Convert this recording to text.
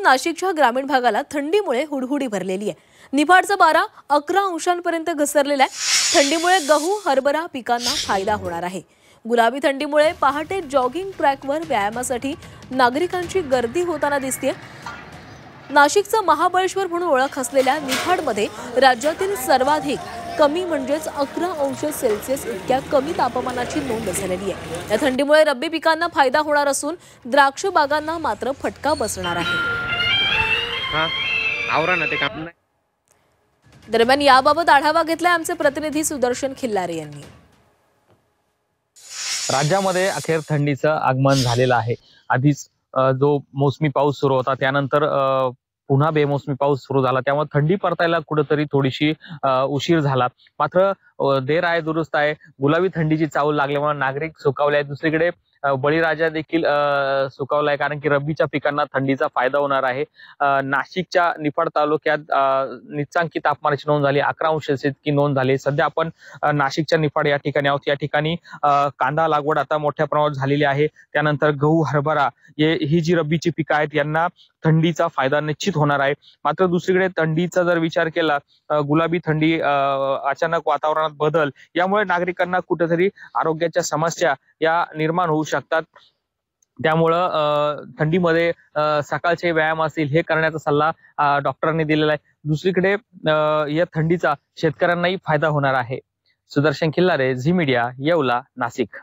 नाशिकच्या ग्रामीण भागाला थंडीमुळे हुडहुडी भरलेली आहे। निफाडचा पारा 11 अंशांपर्यंत घसरलेला आहे। थंडीमुळे गहू हरभरा पिकांना फायदा होणार आहे। गुलाबी थंडीमुळे पहाटे जॉगिंग ट्रॅकवर व्यायामासाठी नागरिकांची गर्दी होताना दिसते। नाशिकचं महाबळेश्वर म्हणून ओळख असलेल्या निफाडमध्ये राज्यातील सर्वाधिक कमी म्हणजेच 11 अंश सेल्सिअस इतक्या कमी तापमानाची नोंद झालेली आहे। या थंडीमुळे रब्बी पिकांना फायदा होणार असून द्राक्ष बागांना मात्र फटका बसणार आहे। दरम्यान याबाबत आढावा घेतलाय आमचे प्रतिनिधी सुदर्शन खिल्लारे यांनी। राज्यामध्ये अखेर थंडीचं आगमन झालेलं आहे। आधीच जो मोसमी पाऊस सुरू होता त्यानंतर पुन्हा बेमोसमी पाऊस सुरू झाला, त्यामुळे थंडी परतायला कुठेतरी थोडीशी उशीर झाला। मात्र देर आहे दुरुस्त आहे। गुलाबी थंडीची चाहूल लागल्यामुळे नागरिक सुकावले आहेत। दुसरीकडे बळीराजा देखील सुकावलाय, कारण की रब्बीच्या पिकांना थंडीचा फायदा होणार आहे। नाशिकच्या निफाड तालुक्यात निचांकी तापमानाची नोंद झाली, 11 अंश इतकी नोंद झाली। सध्या आपण नाशिकच्या निफाड या ठिकाणी आहोत। या ठिकाणी कांदा लागवड आता मोठ्या प्रमाणात झालेली आहे। त्यानंतर गहू हरभरा ही जी रब्बीची पिकं आहेत यांना थंडीचा फायदा निश्चित होणार आहे। मात्र दुसरीकडे थंडीचा जर विचार केला, गुलाबी थंडी, अचानक वातावरणात बदल यामुळे नागरिकांना कुठेतरी आरोग्याच्या समस्या या निर्माण होऊ शकतात। त्यामुळं थंडीमध्ये सकाळचे व्यायाम असतील हे करण्याचा सल्ला डॉक्टरांनी दिलेला आहे। दुसरीकडे या थंडीचा शेतकऱ्यांनाही फायदा होणार आहे। Sudarshan Khillare, Zee media, Yeola, Nashik.